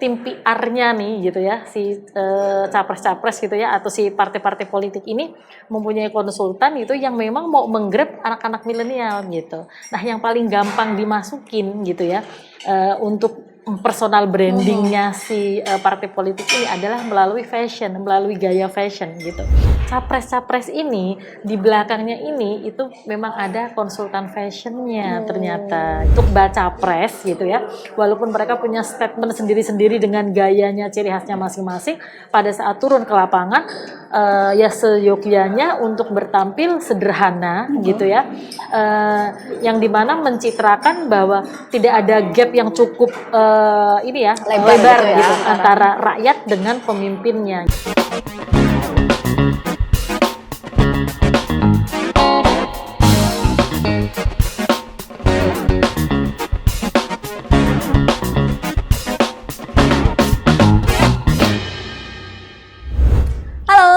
tim PR-nya nih gitu ya, si capres-capres gitu ya, atau si partai-partai politik ini mempunyai konsultan itu yang memang mau menggrab anak-anak milenial gitu. Nah, yang paling gampang dimasukin gitu ya untuk personal brandingnya si partai politik ini adalah melalui fashion, melalui gaya fashion gitu. Capres-capres ini di belakangnya ini itu memang ada konsultan fashionnya ternyata untuk baca pres gitu ya. Walaupun mereka punya statement sendiri-sendiri dengan gayanya, ciri khasnya masing-masing, pada saat turun ke lapangan ya seyogyanya untuk bertampil sederhana gitu ya, yang dimana mencitrakan bahwa tidak ada gap yang cukup ini ya lebar gitu ya, antara rakyat dengan pemimpinnya.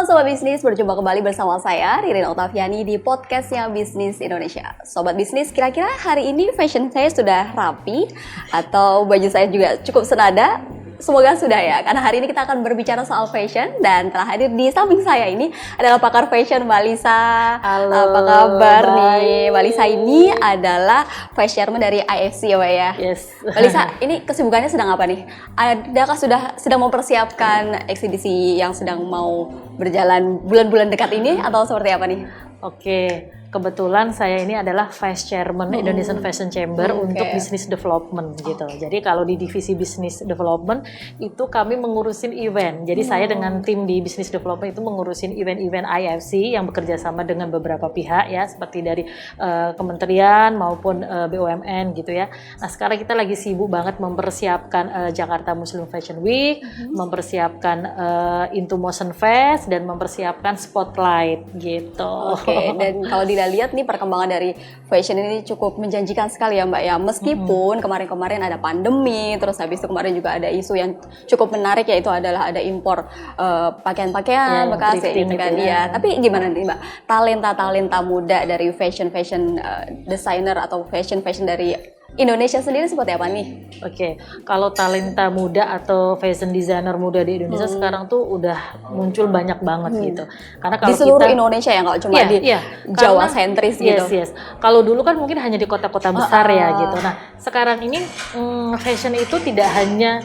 Sobat Bisnis, berjumpa kembali bersama saya Ririn Oktaviani di podcastnya Bisnis Indonesia. Sobat Bisnis, kira-kira hari ini fashion saya sudah rapi atau baju saya juga cukup senada? Semoga sudah ya, karena hari ini kita akan berbicara soal fashion dan telah hadir di samping saya ini adalah pakar fashion Mbak Lisa. Halo, apa kabar nih? Mbak Lisa ini adalah vice chairman dari IFC ya Mbak ya? Yes. Mbak Lisa, ini kesibukannya sedang apa nih? Adakah sedang mempersiapkan eksibisi yang sedang mau berjalan bulan-bulan dekat ini atau seperti apa nih? Oke, kebetulan saya ini adalah Vice Chairman Indonesian Fashion Chamber untuk Business Development gitu. Jadi kalau di divisi Business Development itu kami mengurusin event. Jadi saya dengan tim di Business Development itu mengurusin event-event IFC yang bekerja sama dengan beberapa pihak ya, seperti dari kementerian maupun BUMN gitu ya. Nah, sekarang kita lagi sibuk banget mempersiapkan Jakarta Muslim Fashion Week, mempersiapkan Into Motion Fest, dan mempersiapkan Spotlight gitu. Oke, dan kalau dilihat nih perkembangan dari fashion ini cukup menjanjikan sekali ya Mbak ya. Meskipun kemarin-kemarin ada pandemi, terus habis itu kemarin juga ada isu yang cukup menarik, yaitu adalah ada impor pakaian-pakaian bekas gitu kan ya. Tapi gimana nih Mbak, talenta-talenta muda dari fashion designer atau fashion dari Indonesia sendiri seperti apa nih? Oke, kalau talenta muda atau fashion designer muda di Indonesia sekarang tuh udah muncul banyak banget gitu. Karena kalau di seluruh Indonesia ya, nggak cuma di Jawa sentris gitu. Yes. Kalau dulu kan mungkin hanya di kota-kota besar ya gitu. Nah, sekarang ini fashion itu tidak hanya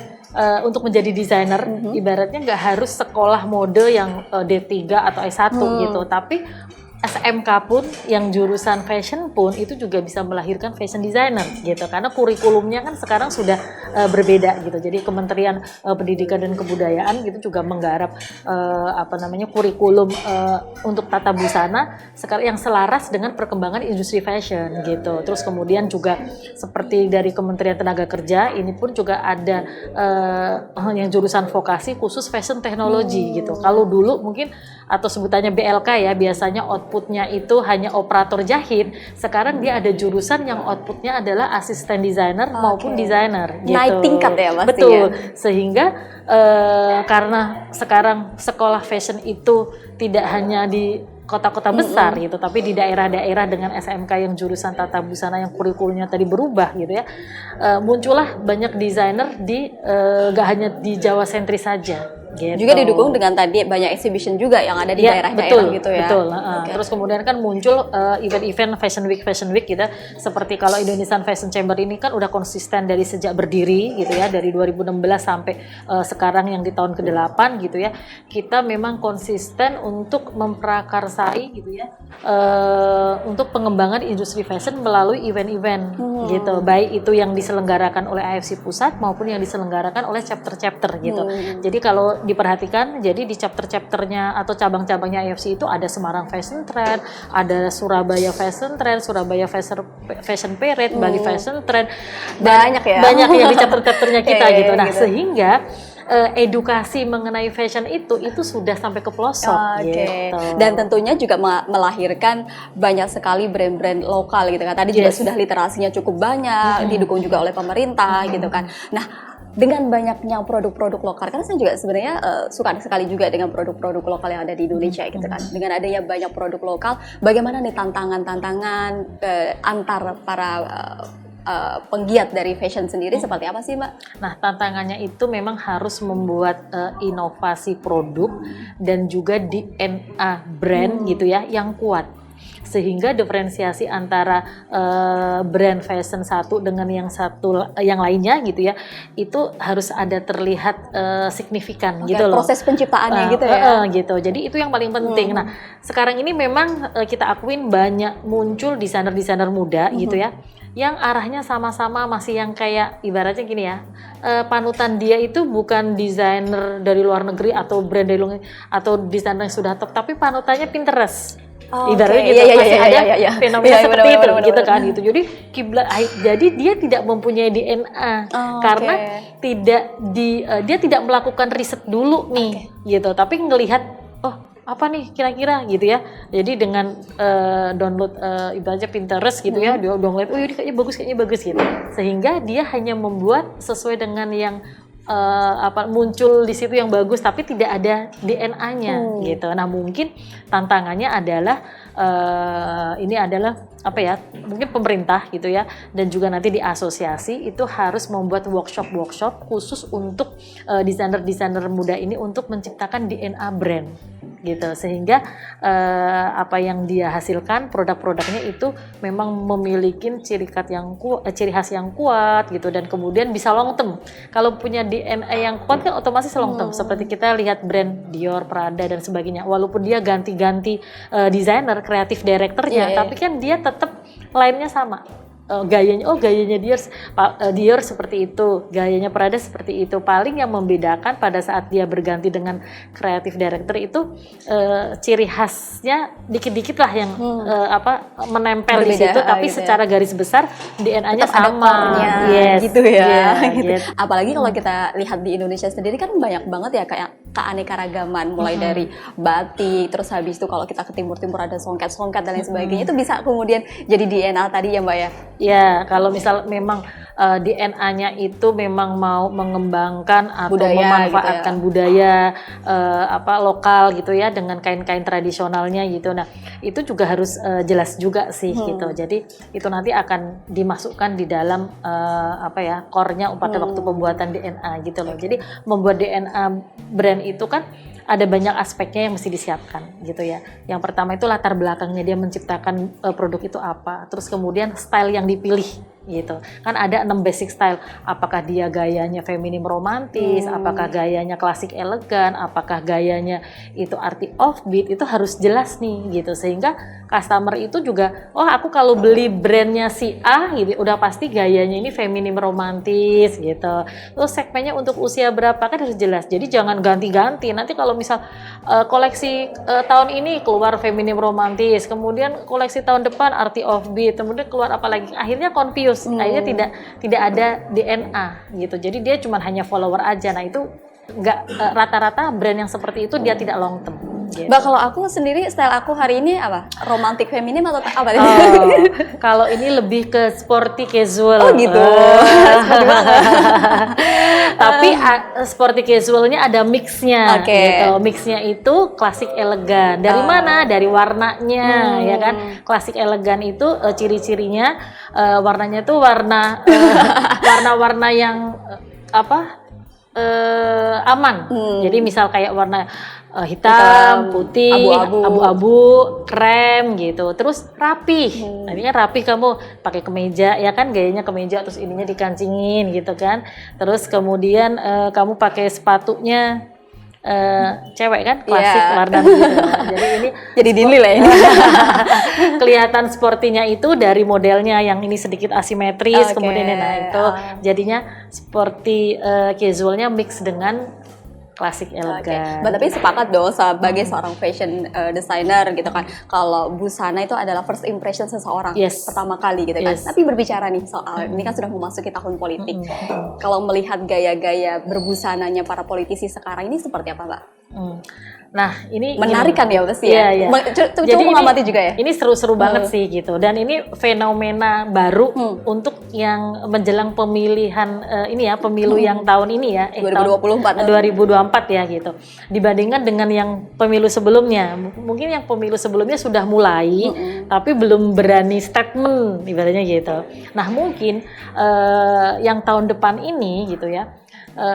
untuk menjadi desainer, ibaratnya nggak harus sekolah mode yang D3 atau S1 gitu, tapi SMK pun yang jurusan fashion pun itu juga bisa melahirkan fashion designer gitu, karena kurikulumnya kan sekarang sudah berbeda gitu. Jadi Kementerian Pendidikan dan Kebudayaan gitu juga menggarap kurikulum untuk tata busana sekarang yang selaras dengan perkembangan industri fashion gitu. Terus kemudian juga seperti dari Kementerian Tenaga Kerja ini pun juga ada yang jurusan vokasi khusus fashion teknologi gitu. Kalau dulu mungkin atau sebutannya BLK ya, biasanya outputnya itu hanya operator jahit. Sekarang dia ada jurusan yang outputnya adalah asisten desainer maupun desainer gitu. Naik tingkat ya pasti. Betul, sehingga karena sekarang sekolah fashion itu tidak hanya di kota-kota besar gitu, tapi di daerah-daerah dengan SMK yang jurusan tata busana yang kurikulumnya tadi berubah gitu ya, muncullah banyak desainer di gak hanya di Jawa sentris saja. Gitu. Juga didukung dengan tadi banyak exhibition juga yang ada di daerah-daerah gitu ya. Betul. Terus kemudian kan muncul event-event Fashion Week gitu. Seperti kalau Indonesian Fashion Chamber ini kan udah konsisten dari sejak berdiri gitu ya, dari 2016 sampai sekarang yang di tahun ke-8 gitu ya. Kita memang konsisten untuk memprakarsai gitu ya, untuk pengembangan industri fashion melalui event-event gitu. Baik itu yang diselenggarakan oleh IFC Pusat maupun yang diselenggarakan oleh chapter-chapter gitu. Jadi kalau diperhatikan, jadi di chapter-chapternya atau cabang-cabangnya IFC itu ada Semarang Fashion Trend, ada Surabaya Fashion Trend, Surabaya Fashion Parade, Bali Fashion Trend, banyak ya di chapter-chapternya kita gitu. Nah, sehingga edukasi mengenai fashion itu sudah sampai ke pelosok gitu. Dan tentunya juga melahirkan banyak sekali brand-brand lokal gitu kan. Tadi juga sudah literasinya cukup banyak, didukung juga oleh pemerintah gitu kan. Nah, dengan banyaknya produk-produk lokal, karena saya juga sebenarnya suka sekali juga dengan produk-produk lokal yang ada di Indonesia gitu kan. Dengan adanya banyak produk lokal, bagaimana nih tantangan-tantangan antar para penggiat dari fashion sendiri seperti apa sih Mbak? Nah, tantangannya itu memang harus membuat inovasi produk dan juga DNA brand gitu ya yang kuat. Sehingga diferensiasi antara brand fashion satu dengan yang lainnya gitu ya, itu harus ada terlihat signifikan gitu loh. Proses penciptaannya gitu ya. Gitu. Jadi itu yang paling penting. Nah, sekarang ini memang kita akuin banyak muncul desainer-desainer muda gitu ya, yang arahnya sama-sama masih yang kayak ibaratnya gini ya, panutan dia itu bukan desainer dari luar negeri atau brand dari luar negeri atau desainer yang sudah top, tapi panutannya Pinterest. Ibaratnya gitu, masih ada fenomena seperti itu gitu kan gitu. Jadi jadi dia tidak mempunyai DNA karena dia tidak melakukan riset dulu nih gitu, tapi ngelihat apa nih kira-kira gitu ya. Jadi dengan download ibaratnya Pinterest gitu ya, dia download, ini kayaknya bagus gitu. Sehingga dia hanya membuat sesuai dengan yang muncul di situ yang bagus, tapi tidak ada DNA-nya gitu. Nah, mungkin tantangannya adalah ini adalah apa ya? Mungkin pemerintah gitu ya, dan juga nanti di asosiasi itu harus membuat workshop khusus untuk desainer-desainer muda ini untuk menciptakan DNA brand gitu, sehingga apa yang dia hasilkan produk-produknya itu memang memiliki ciri khas yang kuat gitu, dan kemudian bisa long term. Kalau punya DNA yang kuat kan otomatis long term. Seperti kita lihat brand Dior, Prada dan sebagainya, walaupun dia ganti-ganti desainer, kreatif direkturnya, tapi kan dia tetap lainnya sama. Gayanya Dior seperti itu, gayanya Prada seperti itu. Paling yang membedakan pada saat dia berganti dengan kreatif director itu ciri khasnya dikit-dikit lah yang menempel berbeda, di situ, tapi gitu secara garis besar DNA-nya sama. Gitu ya. Gitu. Apalagi kalau kita lihat di Indonesia sendiri kan banyak banget ya kayak keanekaragaman, mulai dari batik, terus habis itu kalau kita ke timur-timur ada songket-songket dan lain sebagainya. Itu bisa kemudian jadi DNA tadi ya Mbak ya? Ya, kalau misal memang DNA-nya itu memang mau mengembangkan atau memanfaatkan budaya lokal gitu ya, dengan kain-kain tradisionalnya gitu. Nah, itu juga harus jelas juga sih gitu. Jadi itu nanti akan dimasukkan di dalam core-nya pada waktu pembuatan DNA gitu loh. Jadi membuat DNA brand itu kan ada banyak aspeknya yang mesti disiapkan gitu ya. Yang pertama itu latar belakangnya dia menciptakan produk itu apa. Terus kemudian style yang dipilih gitu. Kan ada 6 basic style. Apakah dia gayanya feminim romantis, apakah gayanya klasik elegan, apakah gayanya itu arti offbeat, itu harus jelas nih gitu. Sehingga customer itu juga, aku kalau beli brandnya si A gitu, udah pasti gayanya ini feminim romantis gitu. Terus segmennya untuk usia berapa kan harus jelas. Jadi jangan ganti-ganti. Nanti kalau misal koleksi tahun ini keluar feminim romantis, kemudian koleksi tahun depan arti offbeat, kemudian keluar apa lagi, akhirnya confused. Akhirnya tidak ada DNA gitu. Jadi dia cuma hanya follower aja. Nah, itu nggak rata-rata brand yang seperti itu dia tidak long term. Gitu. Mbak, kalau aku sendiri style aku hari ini apa? Romantik feminim atau apa? Kalau ini lebih ke sporty casual. Oh gitu. Tapi sporty casualnya ada mixnya. Gitu. Mixnya itu klasik elegan. Dari mana? Dari warnanya, ya kan? Klasik elegan itu ciri-cirinya warnanya tuh warna-warna yang aman. Jadi misal kayak warna hitam, putih, abu-abu, krem gitu. Terus rapih. Nantinya rapih, kamu pakai kemeja ya kan, gayanya kemeja terus ininya dikancingin gitu kan. Terus kemudian kamu pakai sepatunya cewek kan, klasik warna gitu. Jadi ini jadi dinilai ini. Kelihatan sportinya itu dari modelnya yang ini sedikit asimetris, kemudian itu jadinya sporty casualnya mix dengan klasik elegan. Tapi sepakat dong sebagai seorang fashion designer gitu kan, kalau busana itu adalah first impression seseorang pertama kali gitu kan. Tapi berbicara nih soal ini kan sudah memasuki tahun politik. Kalau melihat gaya-gaya berbusananya para politisi sekarang ini seperti apa Mbak? Nah, ini menarik kan ya pasti ya. ya. Jadi Coba mengamati juga ya. Ini seru-seru banget sih gitu. Dan ini fenomena baru untuk yang menjelang pemilihan ini ya, pemilu yang tahun ini ya, 2024 2024 ya gitu. Dibandingkan dengan yang pemilu sebelumnya. Mungkin yang pemilu sebelumnya sudah mulai tapi belum berani statement ibaratnya gitu. Nah, mungkin yang tahun depan ini gitu ya,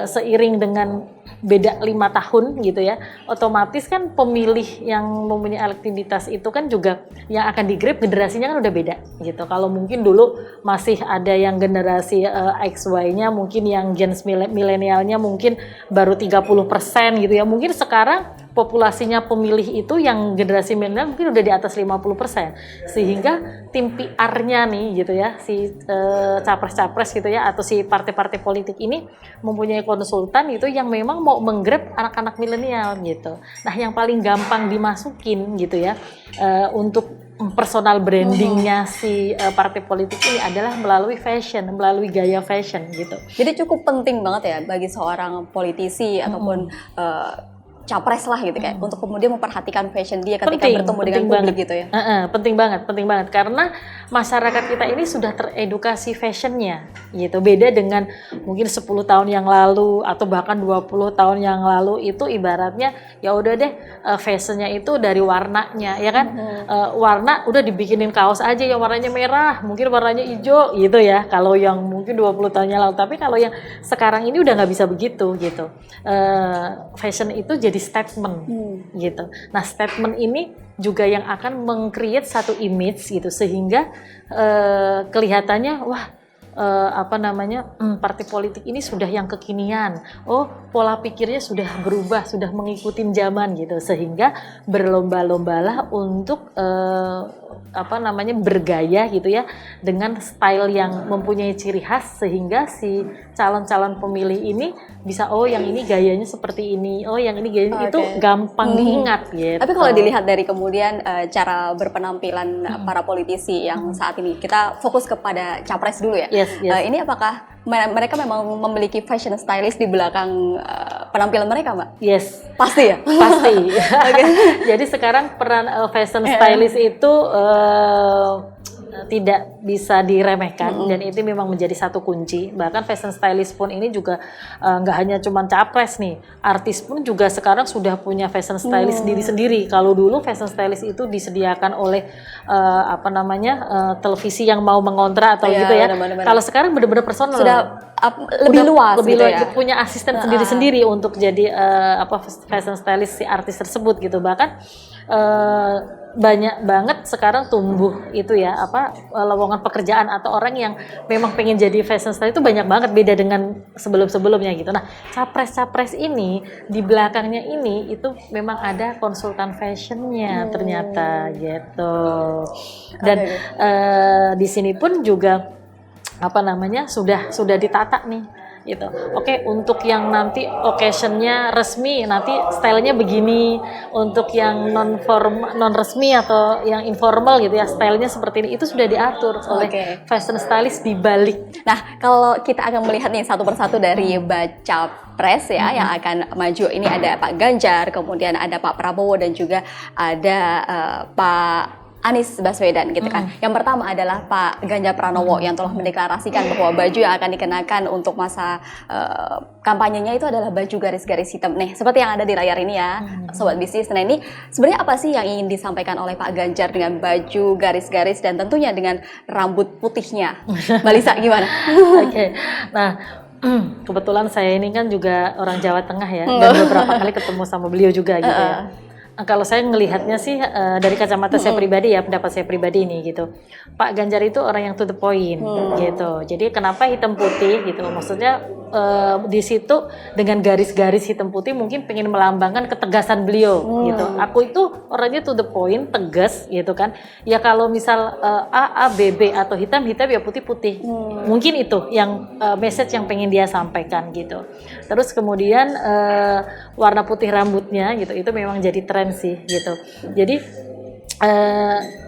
seiring dengan beda 5 tahun gitu ya, otomatis kan pemilih yang mempunyai elektribitas itu kan juga yang akan di-grab generasinya kan udah beda gitu. Kalau mungkin dulu masih ada yang generasi XY-nya, mungkin yang Gen milenialnya mungkin baru 30% gitu ya. Mungkin sekarang populasinya pemilih itu yang generasi milenial mungkin udah di atas 50%. Sehingga tim PR-nya nih gitu ya, si capres-capres gitu ya, atau si partai-partai politik ini mempunyai konsultan itu yang memang mau menggrab anak-anak milenial gitu. Nah, yang paling gampang dimasukin gitu ya untuk personal brandingnya si partai politik ini adalah melalui fashion, melalui gaya fashion gitu. Jadi cukup penting banget ya bagi seorang politisi ataupun capres lah gitu kayak untuk kemudian memperhatikan fashion dia ketika bertemu dengan publik gitu ya. Penting banget karena masyarakat kita ini sudah teredukasi fashionnya gitu. Beda dengan mungkin 10 tahun yang lalu atau bahkan 20 tahun yang lalu itu ibaratnya ya udah deh fashionnya itu dari warnanya ya kan. Warna udah dibikinin kaos aja yang warnanya merah, mungkin warnanya hijau gitu ya. Kalau yang mungkin 20 tahun yang lalu, tapi kalau yang sekarang ini udah nggak bisa begitu gitu. Fashion itu jadi statement gitu. Nah, statement ini juga yang akan meng-create satu image gitu sehingga kelihatannya wah partai politik ini sudah yang kekinian. Oh, pola pikirnya sudah berubah, sudah mengikuti zaman gitu sehingga berlomba-lombalah untuk bergaya gitu ya dengan style yang mempunyai ciri khas sehingga si calon-calon pemilih ini bisa yang ini gayanya seperti ini, yang ini gayanya itu gampang diingat gitu. Tapi kalau dilihat dari kemudian cara berpenampilan para politisi yang saat ini kita fokus kepada capres dulu ya. Yes. Ini apakah mereka memang memiliki fashion stylist di belakang penampilan mereka, Mbak? Yes. Pasti ya? Pasti. Jadi sekarang peran fashion stylist itu tidak bisa diremehkan dan itu memang menjadi satu kunci. Bahkan fashion stylist pun ini juga nggak hanya cuma capres nih, artis pun juga sekarang sudah punya fashion stylist sendiri-sendiri. Kalau dulu fashion stylist itu disediakan oleh televisi yang mau mengontrak atau gitu ya. Kalau sekarang benar-benar personal. Sudah lebih luas lebih gitu ya. Punya asisten sendiri-sendiri untuk jadi fashion stylist si artis tersebut gitu. Bahkan banyak banget sekarang tumbuh itu ya lowongan pekerjaan atau orang yang memang pengen jadi fashion stylist itu banyak banget, beda dengan sebelum-sebelumnya gitu. Nah, capres-capres ini di belakangnya ini itu memang ada konsultan fashionnya ternyata gitu. Dan di sini pun juga sudah ditata nih gitu. Oke, untuk yang nanti occasionnya resmi nanti stylenya begini, untuk yang non resmi atau yang informal gitu ya stylenya seperti ini, itu sudah diatur oleh fashion stylist di balik. Nah, kalau kita akan melihat nih satu persatu dari baca pres ya yang akan maju, ini ada Pak Ganjar, kemudian ada Pak Prabowo dan juga ada Pak Anies Baswedan gitu kan. Yang pertama adalah Pak Ganjar Pranowo yang telah mendeklarasikan bahwa baju yang akan dikenakan untuk masa kampanyenya itu adalah baju garis-garis hitam. Nih, seperti yang ada di layar ini ya, Sobat Bisnis. Nah, ini sebenarnya apa sih yang ingin disampaikan oleh Pak Ganjar dengan baju garis-garis dan tentunya dengan rambut putihnya? Mbak Lisa, gimana? Nah, kebetulan saya ini kan juga orang Jawa Tengah ya, dan beberapa kali ketemu sama beliau juga gitu ya. Kalau saya ngelihatnya sih dari kacamata saya pribadi ya, pendapat saya pribadi ini gitu. Pak Ganjar itu orang yang to the point gitu. Jadi kenapa hitam putih gitu? Maksudnya di situ dengan garis-garis hitam putih mungkin pengen melambangkan ketegasan beliau gitu. Aku itu orangnya to the point, tegas gitu kan. Ya kalau misal A B B atau hitam ya putih. Mungkin itu yang message yang pengen dia sampaikan gitu. Terus kemudian warna putih rambutnya gitu, itu memang jadi tren sih gitu. Jadi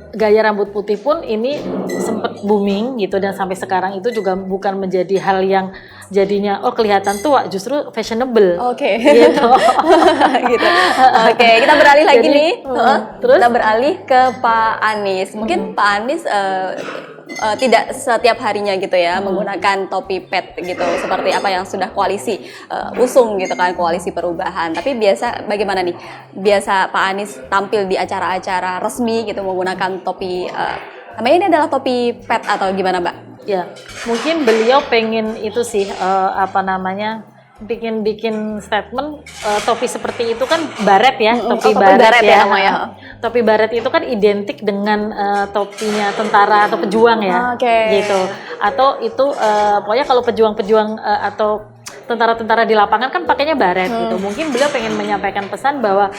gaya rambut putih pun ini sempat booming gitu, dan sampai sekarang itu juga bukan menjadi hal yang jadinya kelihatan tua, justru fashionable. Oke. Gitu. Gitu. Oke, kita beralih lagi Jadi, nih. terus? Kita beralih ke Pak Anies. Mungkin Pak Anies tidak setiap harinya gitu ya menggunakan topi pet gitu seperti apa yang sudah koalisi usung gitu kan, koalisi perubahan. Tapi biasa bagaimana nih? Biasa Pak Anies tampil di acara-acara resmi gitu menggunakan topi namanya ini adalah topi pet atau gimana, Mbak? Ya, mungkin beliau pengen itu sih bikin statement topi seperti itu kan baret ya, topi baret ya. Namanya. Topi baret itu kan identik dengan topinya tentara atau pejuang ya, gitu. Atau itu pokoknya kalau pejuang-pejuang atau tentara-tentara di lapangan kan pakainya baret gitu. Mungkin beliau pengen menyampaikan pesan bahwa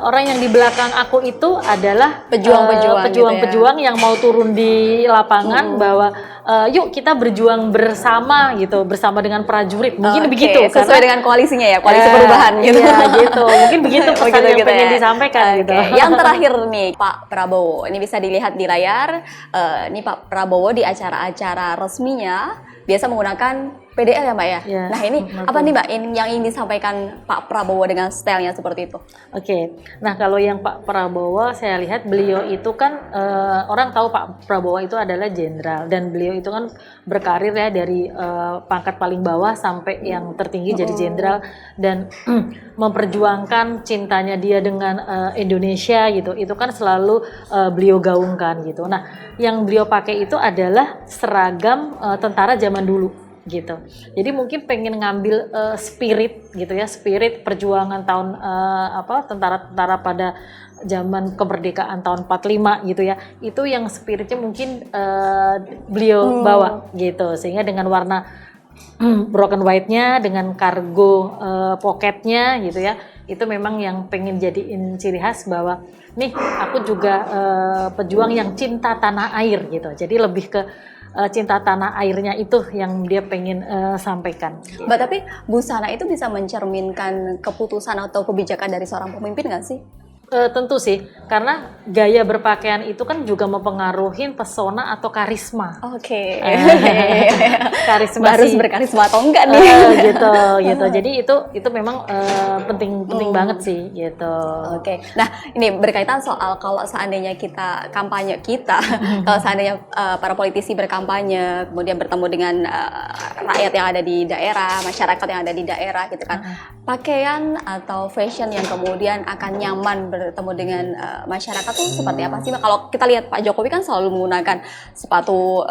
orang yang di belakang aku itu adalah pejuang-pejuang yang mau turun di lapangan, bahwa yuk kita berjuang bersama gitu, bersama dengan prajurit. Mungkin begitu sesuai dengan koalisinya ya, koalisi perubahan gitu. Iya gitu. Mungkin begitu pesan yang pengen disampaikan gitu. Yang terakhir nih Pak Prabowo. Ini bisa dilihat di layar. Ini Pak Prabowo di acara-acara resminya biasa menggunakan PDL ya Mbak ya? Ya, nah ini apa nih Mbak yang ingin disampaikan Pak Prabowo dengan stylenya seperti itu? Oke, nah kalau yang Pak Prabowo saya lihat beliau itu kan orang tahu Pak Prabowo itu adalah jenderal dan beliau itu kan berkarir ya dari pangkat paling bawah sampai yang tertinggi jadi jenderal dan memperjuangkan cintanya dia dengan Indonesia gitu. Itu kan selalu beliau gaungkan gitu. Nah, yang beliau pakai itu adalah seragam tentara zaman dulu gitu. Jadi mungkin pengen ngambil spirit gitu ya, spirit perjuangan tahun tentara-tentara pada zaman kemerdekaan tahun 45 gitu ya. Itu yang spiritnya mungkin beliau bawa gitu. Sehingga dengan warna broken white-nya dengan cargo pocketnya gitu ya. Itu memang yang pengen jadiin ciri khas bahwa nih aku juga pejuang yang cinta tanah air gitu. Jadi lebih ke cinta tanah airnya itu yang dia pengen sampaikan. Mbak, tapi busana itu bisa mencerminkan keputusan atau kebijakan dari seorang pemimpin nggak sih? Tentu sih, karena gaya berpakaian itu kan juga mempengaruhi pesona atau karisma. Oke. Karisma harus berkarisma atau enggak nih? Gitu. Jadi itu memang penting banget sih gitu. Oke. Nah, ini berkaitan soal kalau seandainya kalau seandainya para politisi berkampanye, kemudian bertemu dengan rakyat yang ada di daerah, masyarakat yang ada di daerah gitu kan. Pakaian atau fashion yang kemudian akan nyaman bertemu dengan masyarakat tuh seperti apa sih? Kalau kita lihat Pak Jokowi kan selalu menggunakan sepatu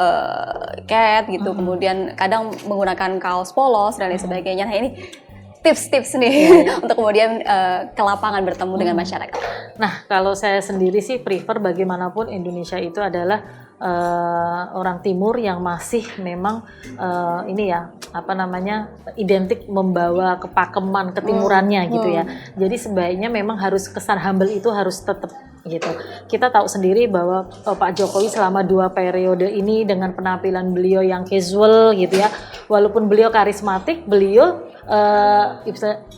cat gitu, kemudian kadang menggunakan kaos polos dan lain sebagainya. Nah ini tips-tips nih untuk kemudian ke lapangan bertemu dengan masyarakat. Nah kalau saya sendiri sih prefer bagaimanapun Indonesia itu adalah orang timur yang masih memang identik membawa kepakeman ketimurannya gitu ya. Jadi sebaiknya memang harus kesan humble itu harus tetap gitu. Kita tahu sendiri bahwa Pak Jokowi selama 2 periode ini dengan penampilan beliau yang casual gitu ya, walaupun beliau karismatik, beliau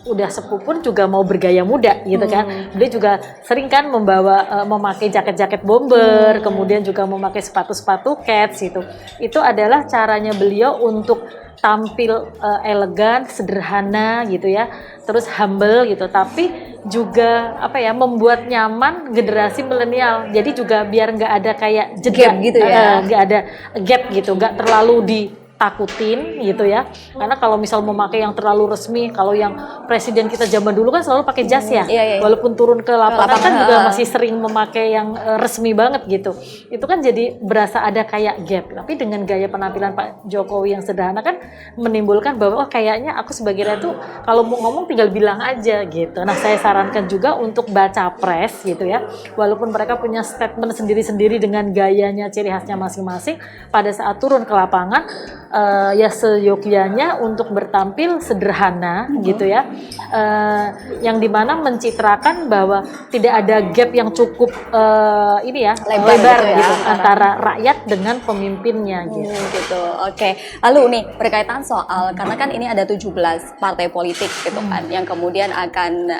udah sepuh pun juga mau bergaya muda gitu kan. Dia juga sering kan memakai jaket-jaket bomber, kemudian juga memakai sepatu-sepatu cats gitu. Itu adalah caranya beliau untuk tampil elegan, sederhana gitu ya. Terus humble gitu, tapi juga membuat nyaman generasi milenial. Jadi juga biar nggak ada kayak jeda gitu ya. Nggak ada gap gitu, nggak terlalu ditakutin gitu ya. Karena kalau misal memakai yang terlalu resmi, kalau yang presiden kita zaman dulu kan selalu pakai jas ya. Walaupun turun ke lapangan kan juga masih sering memakai yang resmi banget gitu. Itu kan jadi berasa ada kayak gap. Tapi dengan gaya penampilan Pak Jokowi yang sederhana kan menimbulkan bahwa kayaknya aku sebagai ratu kalau mau ngomong tinggal bilang aja gitu. Nah, saya sarankan juga untuk baca pres gitu ya. Walaupun mereka punya statement sendiri-sendiri dengan gayanya, ciri khasnya masing-masing, pada saat turun ke lapangan ya seyogyanya untuk bertampil sederhana gitu ya, yang dimana mencitrakan bahwa tidak ada gap yang cukup lebar gitu antara rakyat dengan pemimpinnya gitu. Oke. Lalu nih berkaitan soal karena kan ini ada 17 partai politik gitu kan yang kemudian akan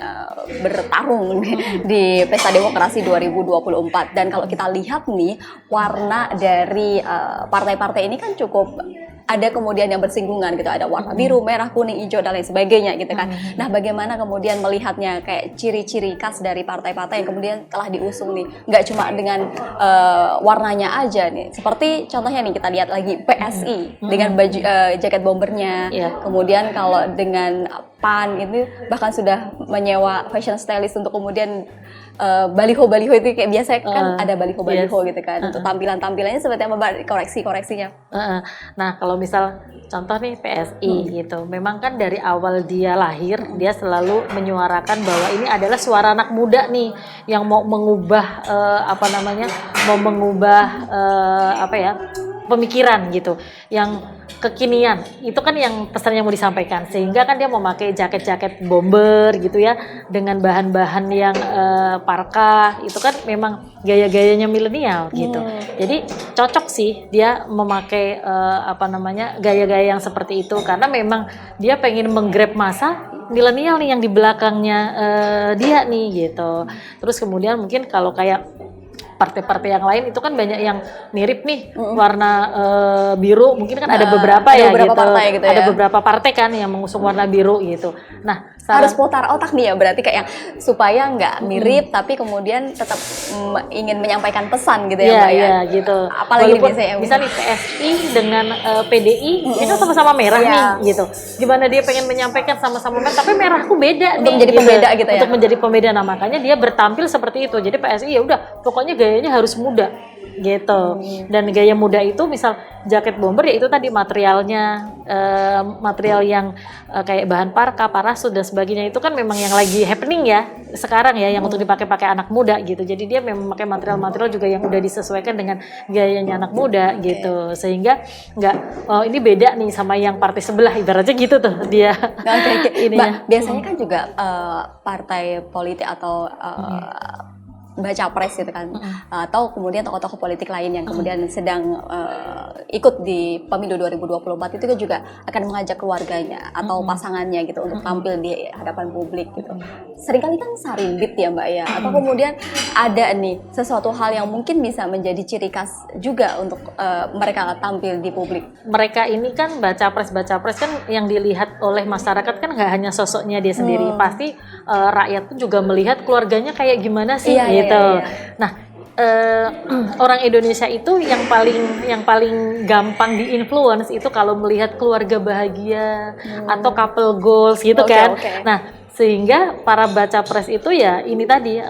bertarung di Pesta Demokrasi 2024 dan kalau kita lihat nih warna dari partai-partai ini kan cukup ada kemudian yang bersinggungan gitu, ada warna biru, merah, kuning, hijau dan lain sebagainya gitu kan. Nah, bagaimana kemudian melihatnya kayak ciri-ciri khas dari partai-partai yang kemudian telah diusung nih, nggak cuma dengan warnanya aja nih. Seperti contohnya nih kita lihat lagi PSI dengan baju jaket bombernya. Kemudian kalau dengan PAN itu bahkan sudah menyewa fashion stylist untuk kemudian baliho-baliho itu kayak biasa kan ada baliho-baliho gitu kan untuk tampilan-tampilannya seperti apa, koreksi-koreksinya. Nah, kalau misal contoh nih PSI gitu, memang kan dari awal dia lahir dia selalu menyuarakan bahwa ini adalah suara anak muda nih yang mau mengubah pemikiran gitu, yang kekinian. Itu kan yang pesan yang mau disampaikan, sehingga kan dia memakai jaket-jaket bomber gitu ya dengan bahan-bahan yang parka. Itu kan memang gaya-gayanya milenial gitu. Jadi cocok sih dia memakai gaya-gaya yang seperti itu, karena memang dia pengen menggrab masa milenial nih yang di belakangnya dia nih gitu. Terus kemudian mungkin kalau kayak partai-partai yang lain itu kan banyak yang mirip nih warna biru, mungkin kan ada beberapa partai gitu ya. Ada beberapa partai kan yang mengusung warna biru gitu. Nah, harus putar otak nih ya, berarti kayak supaya nggak mirip tapi kemudian tetap ingin menyampaikan pesan gitu ya, Mbak ya. Iya gitu. Apalagi biasanya misalnya PSI dengan PDI itu sama-sama merah nih gitu. Gimana dia pengen menyampaikan sama-sama merah tapi merahku beda untuk menjadi pembeda gitu ya. Untuk menjadi pembeda, nah makanya dia bertampil seperti itu. Jadi PSI ya udah pokoknya gayanya harus muda gitu. Dan gaya muda itu misal jaket bomber ya itu tadi materialnya material yang kayak bahan parka, parasut dan sebagainya itu kan memang yang lagi happening ya sekarang ya, yang untuk dipakai anak muda gitu. Jadi dia memang pakai material-material juga yang udah disesuaikan dengan gayanya anak muda gitu. Sehingga nggak ini beda nih sama yang partai sebelah ibaratnya gitu tuh dia. Mbak, biasanya kan juga partai politik atau baca pres gitu kan, atau kemudian tokoh-tokoh politik lain yang kemudian sedang ikut di pemilu 2024 itu juga akan mengajak keluarganya atau pasangannya gitu untuk tampil di hadapan publik gitu. Seringkali kan sarimbit ya Mbak ya, atau kemudian ada nih sesuatu hal yang mungkin bisa menjadi ciri khas juga untuk mereka tampil di publik. Mereka ini kan baca pres kan yang dilihat oleh masyarakat kan nggak hanya sosoknya dia sendiri, pasti rakyat pun juga melihat keluarganya kayak gimana sih gitu. Nah, orang Indonesia itu yang paling gampang diinfluence itu kalau melihat keluarga bahagia atau couple goals gitu kan. Nah, sehingga para baca pres itu ya ini tadi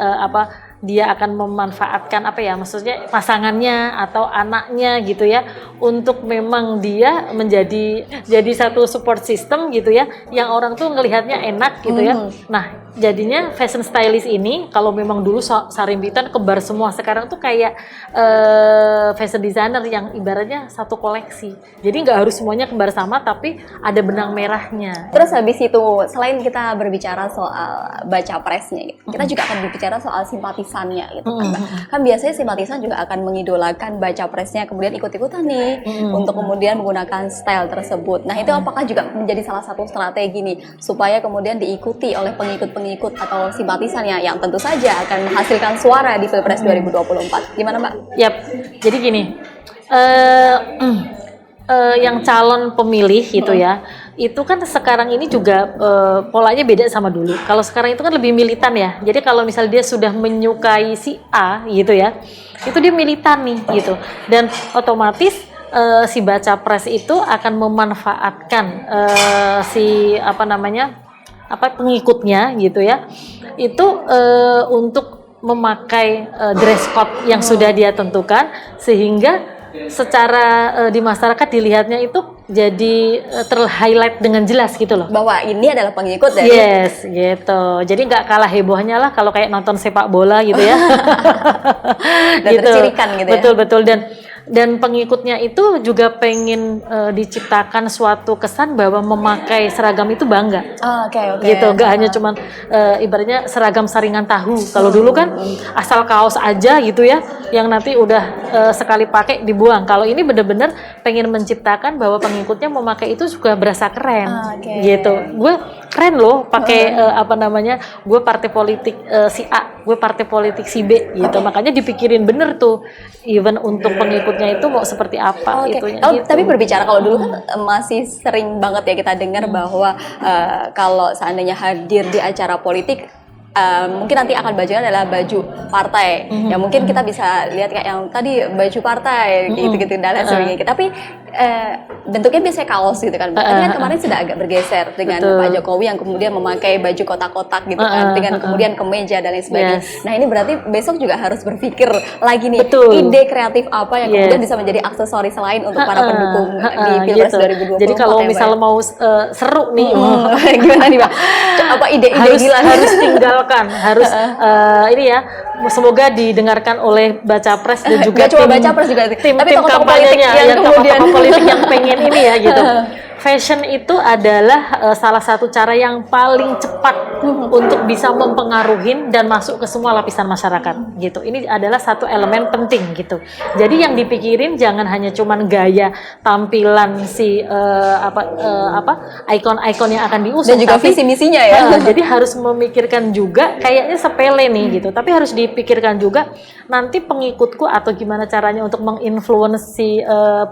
dia akan memanfaatkan maksudnya pasangannya atau anaknya gitu ya untuk memang dia jadi satu support system gitu ya yang orang tuh ngelihatnya enak gitu ya. Nah, jadinya fashion stylist ini kalau memang dulu sarimbitan kebar semua, sekarang tuh kayak fashion designer yang ibaratnya satu koleksi. Jadi nggak harus semuanya kembar sama tapi ada benang merahnya. Terus habis itu selain kita berbicara soal baca presnya gitu, kita juga akan berbicara soal simpatisannya gitu kan. Kan biasanya simpatisan juga akan mengidolakan baca presnya kemudian ikut-ikutan nih untuk kemudian menggunakan style tersebut. Nah, itu apakah juga menjadi salah satu strategi nih supaya kemudian diikuti oleh pengikut atau simpatisannya yang tentu saja akan menghasilkan suara di Pilpres 2024. Gimana Mbak? Yap, jadi gini, yang calon pemilih gitu ya, itu kan sekarang ini juga polanya beda sama dulu. Kalau sekarang itu kan lebih militan ya. Jadi kalau misalnya dia sudah menyukai si A gitu ya, itu dia militan nih gitu. Dan otomatis si baca pres itu akan memanfaatkan pengikutnya gitu ya. Itu untuk memakai dress code yang sudah dia tentukan sehingga secara di masyarakat dilihatnya itu jadi ter-highlight dengan jelas gitu loh. Bahwa ini adalah pengikut dari. Yes, gitu. Jadi nggak kalah hebohnya lah kalau kayak nonton sepak bola gitu ya. Dan gitu. Tercirikan gitu ya. Betul. Dan pengikutnya itu juga pengen diciptakan suatu kesan bahwa memakai seragam itu bangga. Oke. Gitu, nggak hanya cuman ibaratnya seragam saringan tahu. Kalau dulu kan asal kaos aja gitu ya. yang nanti udah sekali pakai dibuang. Kalau ini bener-bener pengen menciptakan bahwa pengikutnya memakai itu juga berasa keren, gitu. Gue keren loh pakai gue partai politik si A, gue partai politik si B, gitu. Makanya dipikirin bener tuh, even untuk pengikutnya itu mau seperti apa itunya. Gitu. Tapi berbicara kalau dulu kan masih sering banget ya kita dengar bahwa kalau seandainya hadir di acara politik, mungkin nanti akan bajunya adalah baju partai. Ya mungkin kita bisa lihat kayak yang tadi baju partai gitu-gitu dan lain sebagainya. Tapi bentuknya biasanya kaos gitu kan. Tapi kan kemarin sudah agak bergeser dengan Pak Jokowi yang kemudian memakai baju kotak-kotak gitu kan, dengan kemudian kemeja dan lain sebagainya. Nah, ini berarti besok juga harus berpikir lagi nih ide kreatif apa yang kemudian bisa menjadi aksesoris lain untuk para pendukung di Pilpres 2024. Jadi kalau misalnya mau seru nih, gimana nih, Pak? Apa ide-ide gila harus tinggalkan, harus ini ya. Semoga didengarkan oleh baca pres dan juga gak cuma baca pres juga, tim tokoh-tokoh politik yang tokoh-tokoh politik yang pengen ini ya gitu. Fashion itu adalah salah satu cara yang paling cepat untuk bisa mempengaruhi dan masuk ke semua lapisan masyarakat gitu. Ini adalah satu elemen penting gitu. Jadi yang dipikirin jangan hanya cuman gaya tampilan si ikon-ikon yang akan diusung, dan juga visi misinya ya. Jadi harus memikirkan juga, kayaknya sepele nih gitu, tapi harus dipikirkan juga nanti pengikutku atau gimana caranya untuk menginfluence si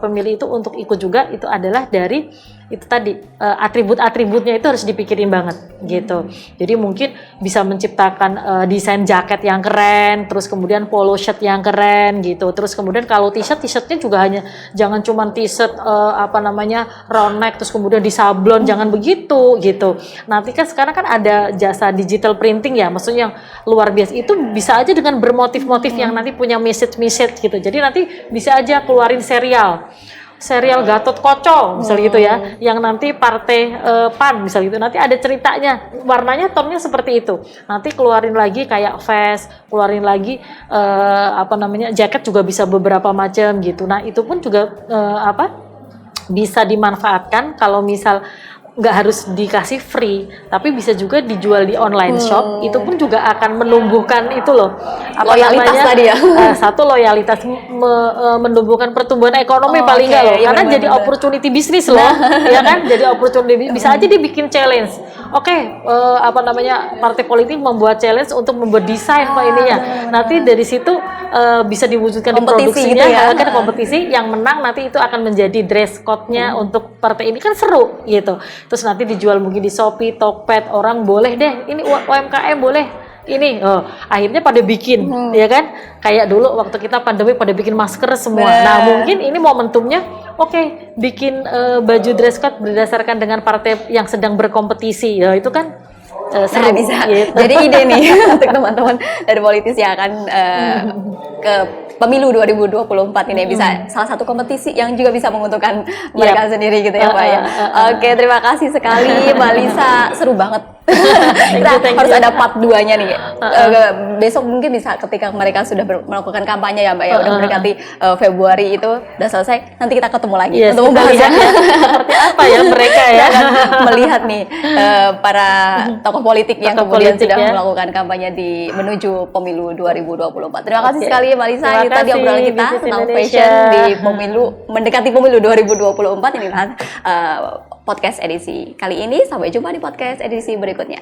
pemilih itu untuk ikut juga. Itu adalah dari itu tadi atribut-atributnya itu harus dipikirin banget gitu. Jadi mungkin bisa menciptakan desain jaket yang keren, terus kemudian polo shirt yang keren gitu. Terus kemudian kalau t-shirtnya juga jangan cuma t-shirt round neck terus kemudian disablon, jangan begitu gitu. Nanti kan sekarang kan ada jasa digital printing ya, maksudnya yang luar biasa, itu bisa aja dengan bermotif-motif yang nanti punya message gitu. Jadi nanti bisa aja keluarin serial Gatot Kocok misalnya gitu ya, yang nanti partai PAN misalnya gitu, nanti ada ceritanya, warnanya tonnya seperti itu, nanti keluarin lagi kayak vest, keluarin lagi jaket juga bisa beberapa macam gitu. Nah itu pun juga bisa dimanfaatkan kalau misal nggak harus dikasih free, tapi bisa juga dijual di online shop. Itu pun juga akan menumbuhkan itu loh, loyalitas tadi ya. Satu loyalitas, menumbuhkan pertumbuhan ekonomi paling nggak loh, karena jadi opportunity bisnis loh, ya kan? Jadi opportunity bisa aja dibikin challenge. Partai politik membuat challenge untuk membuat desain ininya. Nanti dari situ bisa diwujudkan kompetisi di produksinya, gitu ya. Kan kompetisi yang menang nanti itu akan menjadi dress code-nya untuk partai ini, kan seru gitu. Terus nanti dijual mungkin di Shopee, Tokped, orang boleh deh, ini UMKM boleh ini, akhirnya pada bikin, ya kan? Kayak dulu waktu kita pandemi pada bikin masker semua. Nah mungkin ini momentumnya, bikin baju dress code berdasarkan dengan partai yang sedang berkompetisi, ya itu kan seru. Bisa. Gitu. Jadi ide nih untuk teman-teman dari politisi yang akan ke pemilu 2024 ini bisa salah satu kompetisi yang juga bisa menguntungkan mereka sendiri gitu ya Mbak ya. Oke, terima kasih sekali Mbak Lisa, seru banget. Kita harus ada part 2-nya nih. Besok mungkin bisa ketika mereka sudah melakukan kampanye ya Mbak ya, udah mendekati Februari itu udah selesai, nanti kita ketemu lagi untuk membahas seperti apa ya mereka ya. Melihat nih para tokoh politik yang kemudian sudah melakukan kampanye menuju pemilu 2024. Terima kasih sekali Mbak Lisa. Tadi obrolan kita tentang fashion di pemilu, mendekati pemilu 2024 ini kan podcast edisi kali ini. Sampai jumpa di podcast edisi berikutnya.